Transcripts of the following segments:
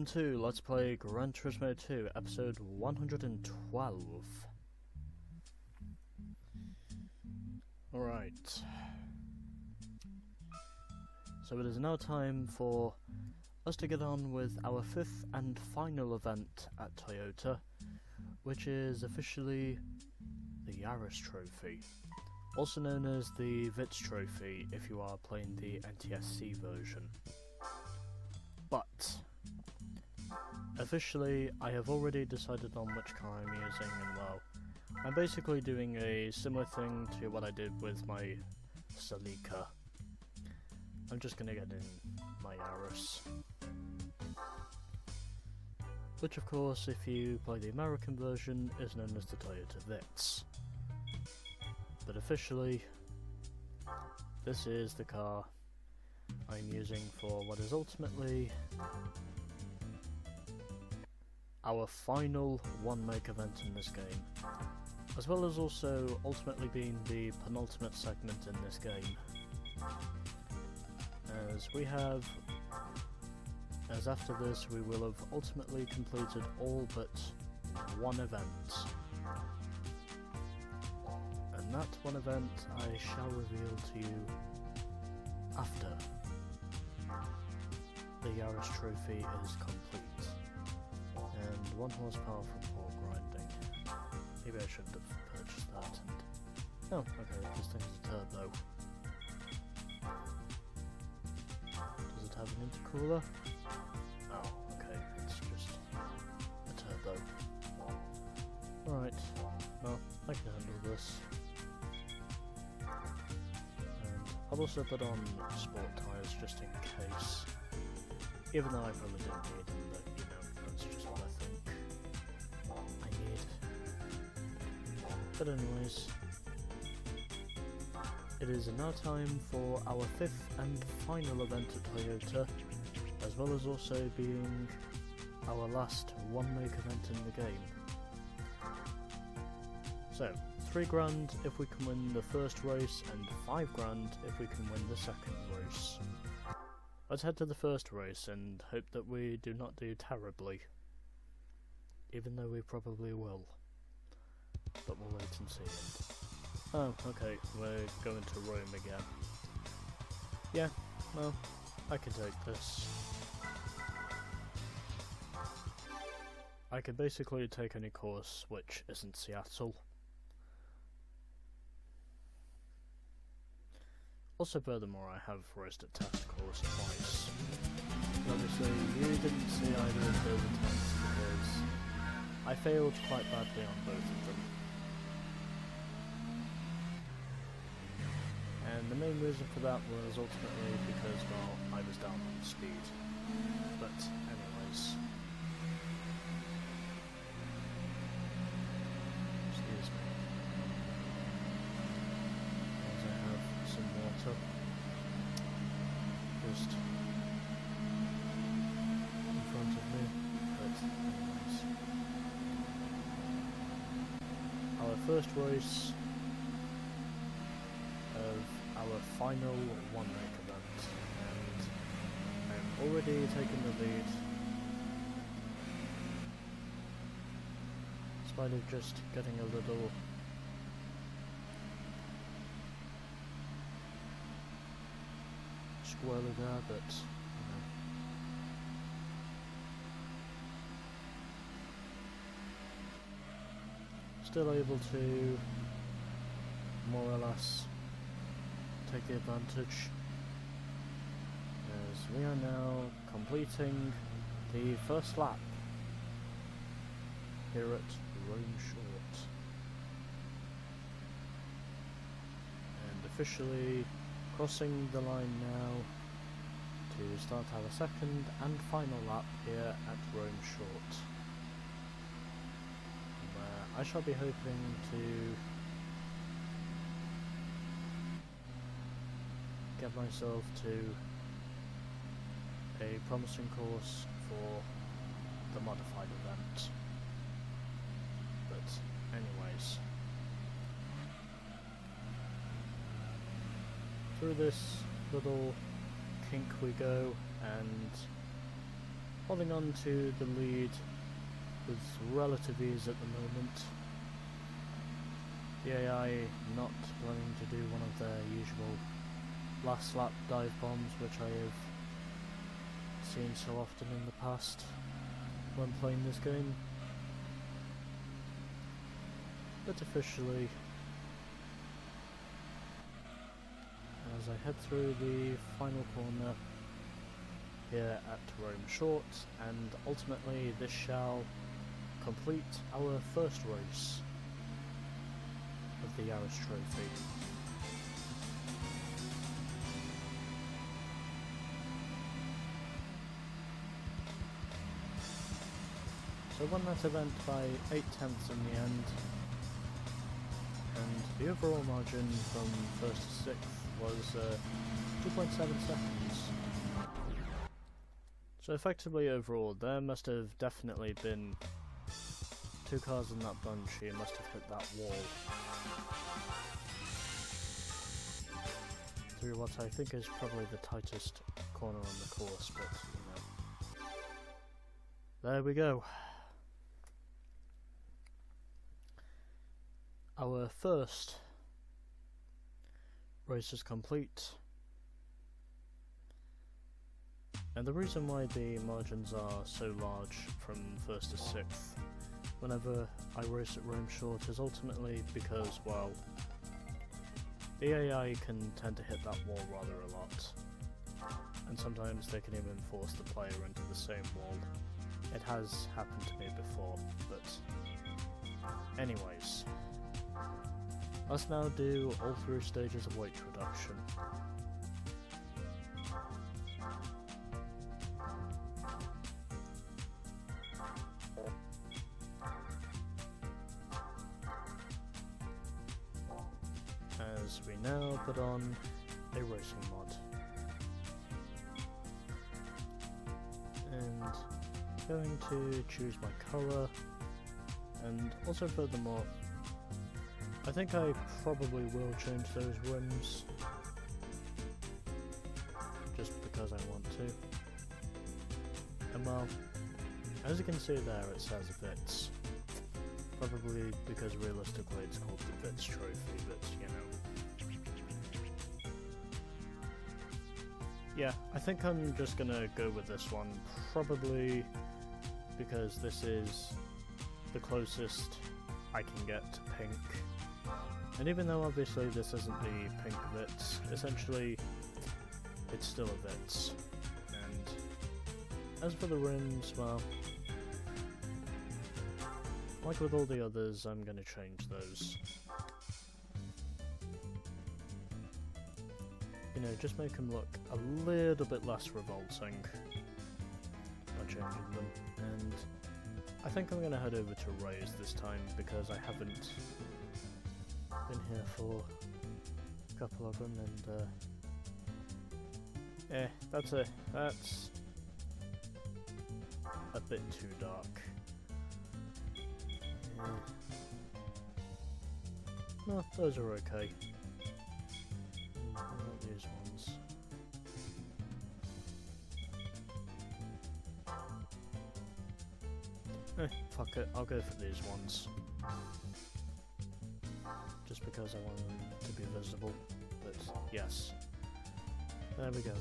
welcome to Let's Play Gran Turismo 2, episode 112. Alright. So it is now time for us to get on with our fifth and final event at Toyota, which is officially the Yaris Trophy, also known as the Vitz Trophy if you are playing the NTSC version. But officially, I have already decided on which car I'm using, and well, I'm basically doing a similar thing to what I did with my Celica. I'm just gonna get in my Yaris. Which of course, if you play the American version, is known as the Toyota Vitz. But officially, this is the car I'm using for what is ultimately our final one-make event in this game, as well as also ultimately being the penultimate segment in this game, as after this we will have ultimately completed all but one event, and that one event I shall reveal to you after the Yaris Trophy is complete. And 1 horsepower from ore grinding. Maybe I shouldn't have purchased that. And... oh, okay, this thing's a turbo. Does it have an intercooler? Oh, okay, it's just a turbo. Alright, well, I can handle this. And I'll also put on sport tyres just in case. Even though I probably don't need them, but you know, that's just what I think I need. But anyways, it is now time for our fifth and final event at Toyota, as well as also being our last one-make event in the game. So, 3 grand if we can win the first race, and 5 grand if we can win the second race. Let's head to the first race and hope that we do not do terribly, even though we probably will. But we'll wait and see. Oh, okay, we're going to Rome again. Yeah, well, I can take this. I could basically take any course which isn't Seattle. Also, furthermore, I have raced a test course twice. Obviously, you didn't see either of those attempts because I failed quite badly on both of them. And the main reason for that was ultimately because, well, I was down on speed. But anyways... excuse me. As I have some water. Just in front of me. But anyways. Our first race of our final one-make event, and I'm already taking the lead, in spite of just getting a little squirrely there, but you know. Still able to more or less take the advantage, as we are now completing the first lap here at Rome Short, and officially crossing the line now to start our second and final lap here at Rome Short, where I shall be hoping to get myself to a promising course for the modified event. But anyways, through this little kink we go, and holding on to the lead with relative ease at the moment. The AI not planning to do one of their usual last lap dive bombs, which I have seen so often in the past when playing this game. But officially, as I head through the final corner here at Rome Short, and ultimately this shall complete our first race of the Yaris Trophy. So won that event by 8/10 in the end, and the overall margin from 1st to 6th was 2.7 seconds. So effectively overall, there must have definitely been 2 cars in that bunch who must have hit that wall through what I think is probably the tightest corner on the course, but you know. There we go. Our first race is complete. And the reason why the margins are so large from 1st to 6th whenever I race at Rome Short is ultimately because, well, the AI can tend to hit that wall rather a lot, and sometimes they can even force the player into the same wall. It has happened to me before, but anyways, let's now do all 3 stages of weight reduction. As we now put on a racing mod. And going to choose my colour, and also furthermore, I think I probably will change those rims, just because I want to. And well, as you can see there it says Vits, probably because realistically it's called the Vits Trophy, but you know. Yeah, I think I'm just gonna go with this one, probably because this is the closest I can get to pink. And even though obviously this isn't the pink Vits, essentially it's still a Vits. And as for the rims, well, like with all the others, I'm gonna change those. You know, just make them look a little bit less revolting by changing them. And I think I'm going to head over to Ray's this time because I haven't been here for a couple of them, and that's a bit too dark. Yeah. No, those are okay. What about these ones? Fuck it, I'll go for these ones. Just because I want them to be visible. But yes. There we go.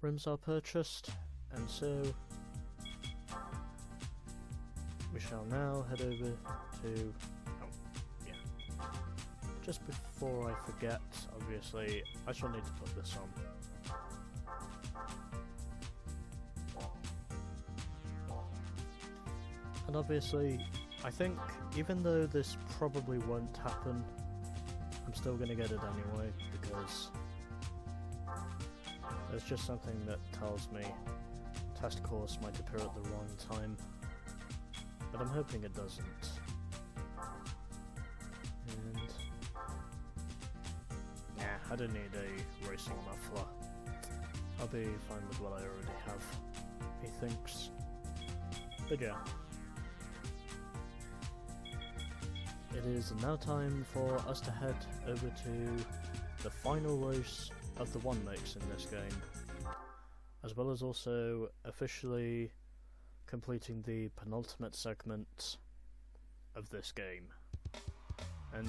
Rims are purchased, and so we shall now head over to... Just before I forget, obviously, I shall need to put this on. And obviously, I think, even though this probably won't happen, I'm still going to get it anyway, because there's just something that tells me test course might appear at the wrong time, but I'm hoping it doesn't. I don't need a racing muffler. I'll be fine with what I already have, he thinks. But yeah. It is now time for us to head over to the final race of the one makes in this game, as well as also officially completing the penultimate segment of this game. And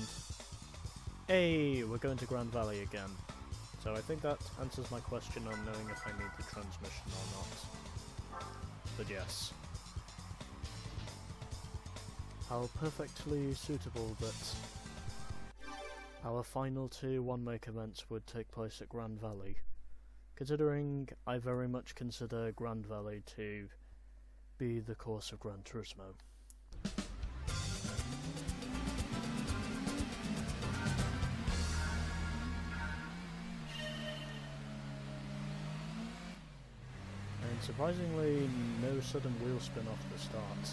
hey, we're going to Grand Valley again. So I think that answers my question on knowing if I need the transmission or not. But yes. How perfectly suitable that our final two one-make events would take place at Grand Valley, considering I very much consider Grand Valley to be the course of Gran Turismo. And surprisingly, no sudden wheel spin off the start.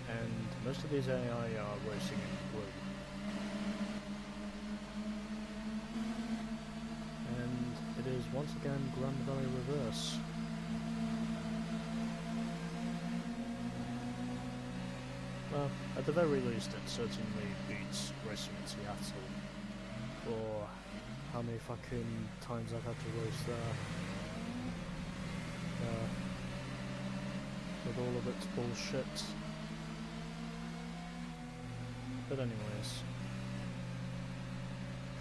And most of these AI are racing in blue. And it is once again Grand Valley reverse. Well, at the very least it certainly beats racing in Seattle. For how many fucking times I've had to race there. With all of its bullshit. But anyways,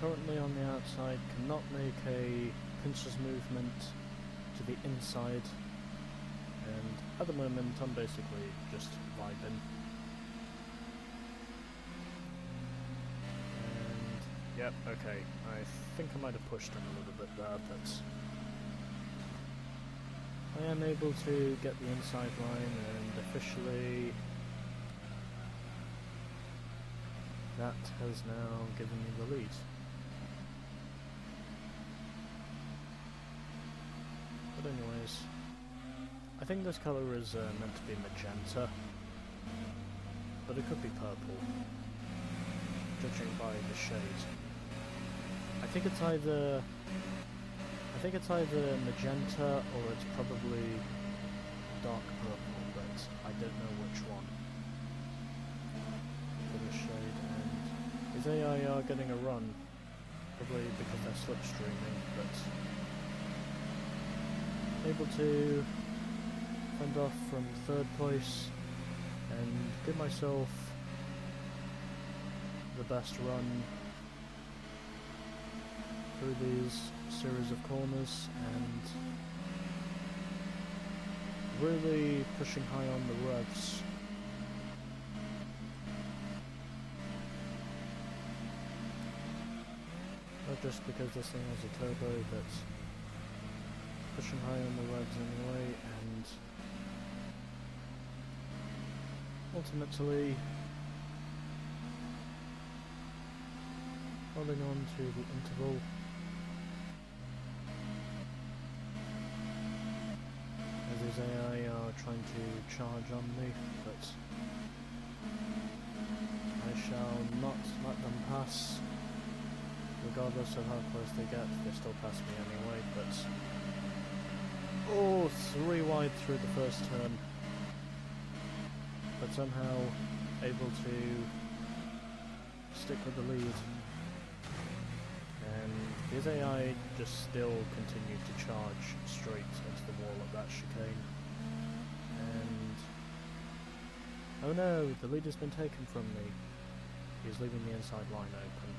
currently on the outside, cannot make a pincer's movement to the inside, and at the moment I'm basically just vibing. And yep, okay, I think I might have pushed him a little bit there, but I am able to get the inside line and officially that has now given me the lead. But anyways, I think this colour is meant to be magenta, but it could be purple, judging by the shade. I think it's either magenta or it's probably dark purple, but I don't know which one for the shade. These AI are getting a run, probably because they're slipstreaming, but able to fend off from third place and give myself the best run through these series of corners and really pushing high on the revs. Not just because this thing has a turbo, but pushing high on the revs anyway, and ultimately holding on to the interval. As these AI are trying to charge on me, but I shall not let them pass. Regardless of how close they get, they still pass me anyway, but oh, 3 wide through the first turn, but somehow able to stick with the lead. And his AI just still continued to charge straight into the wall of that chicane. And oh no, the lead has been taken from me. He's leaving the inside line open.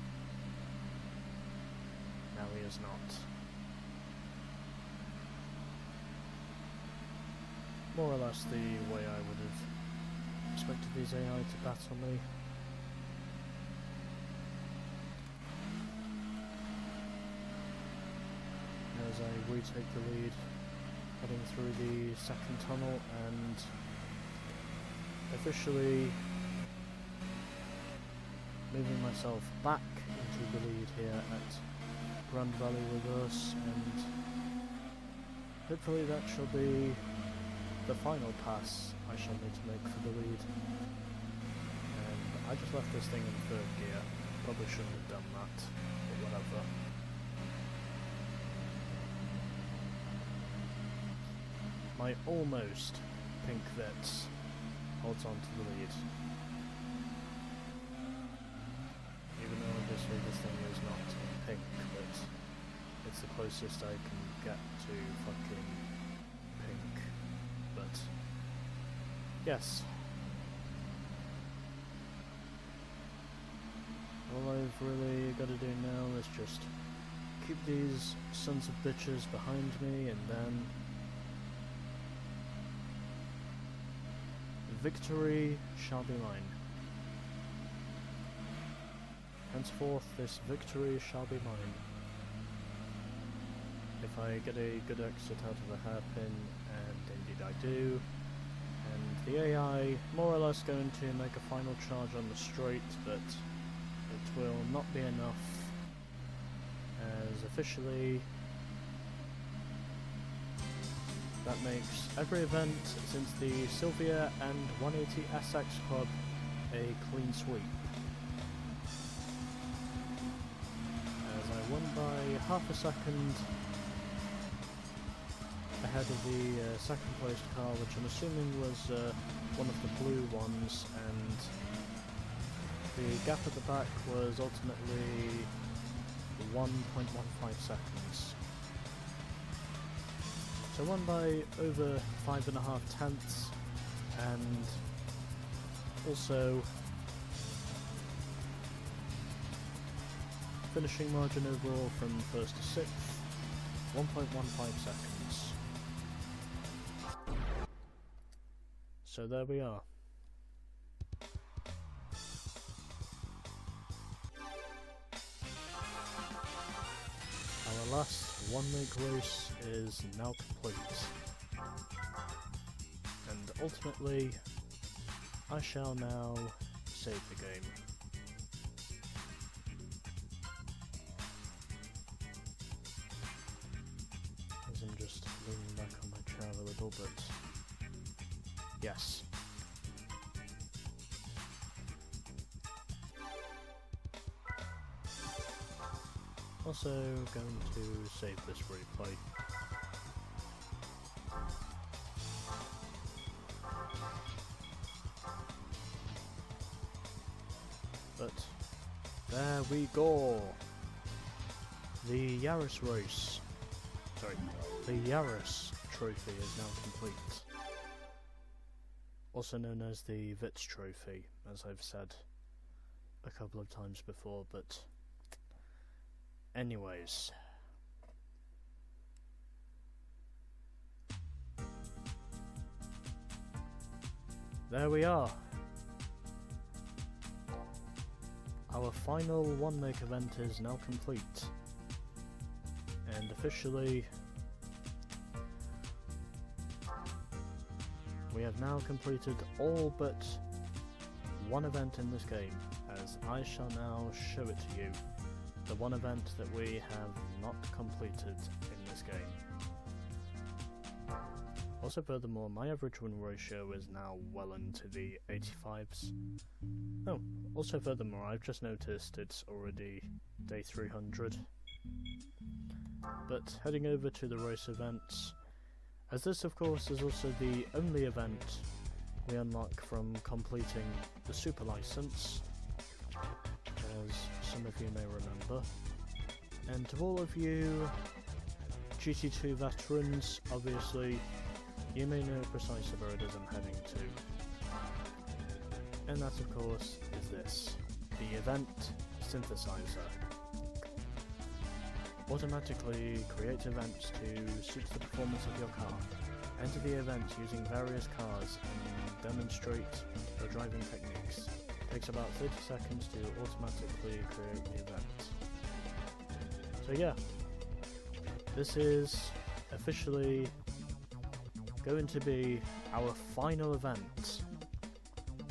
Now he is not. More or less the way I would have expected these AI to battle me. As I retake the lead, heading through the second tunnel and officially moving myself back into the lead here at Grand Valley Reverse, and hopefully that shall be the final pass I shall need to make for the lead. And I just left this thing in third gear, probably shouldn't have done that, but whatever. My almost pink Vets holds on to the lead, even though I disregard that's the closest I can get to fucking pink. But yes. All I've really got to do now is just keep these sons of bitches behind me, and then victory shall be mine. Henceforth, this victory shall be mine. If I get a good exit out of the hairpin, and indeed I do, and the AI more or less going to make a final charge on the straight, but it will not be enough, as officially that makes every event since the Sylvia and 180 SX Club a clean sweep. As I won by half a second ahead of the second placed car, which I'm assuming was one of the blue ones, and the gap at the back was ultimately 1.15 seconds. So won by over 5.5 tenths, and also finishing margin overall from first to sixth, 1.15 seconds. So there we are. Our last one-leg race is now complete, and ultimately I shall now save the game. As I'm just leaning back on my chair a little bit. Yes. Also going to save this replay. But there we go. The Yaris race. Sorry, the Yaris trophy is now complete. Also known as the Vits trophy, as I've said a couple of times before, but anyways. There we are. Our final one-make event is now complete. And officially, we have now completed all but one event in this game, as I shall now show it to you. The one event that we have not completed in this game. Also furthermore, my average win ratio is now well into the 85s. Oh, also furthermore, I've just noticed it's already day 300. But heading over to the race events, as this of course is also the only event we unlock from completing the super license, as some of you may remember. And to all of you GT2 veterans, obviously you may know precisely where it is I'm heading to. And that of course is this, the event synthesizer. Automatically create events to suit the performance of your car. Enter the event using various cars and demonstrate your driving techniques. Takes about 30 seconds to automatically create the event. So yeah, this is officially going to be our final event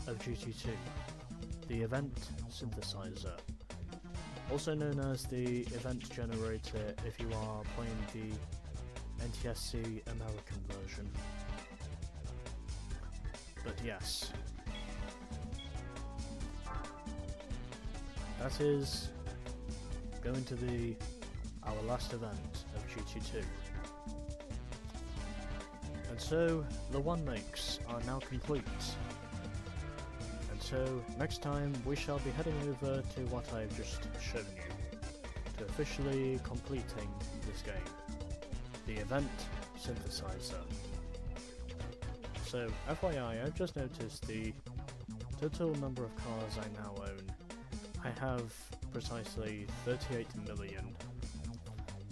of GT2, the event synthesizer, also known as the event generator if you are playing the NTSC American version. But yes, that is going to be our last event of GT2. And so the one makes are now complete. And so next time we shall be heading over to what I've just shown you, to officially completing this game, the event synthesizer. So, FYI, I've just noticed the total number of cars I now own. I have precisely 38 million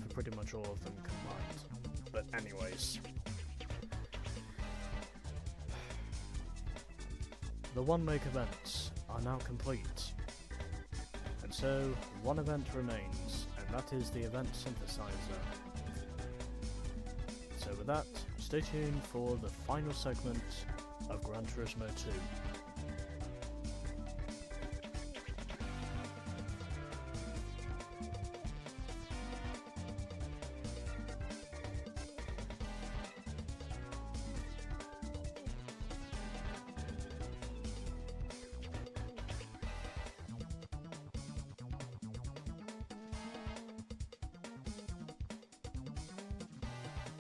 for pretty much all of them combined. But anyways, the 1 meg events are now complete, and so one event remains, and that is the event synthesizer. So with that, stay tuned for the final segment of Gran Turismo 2.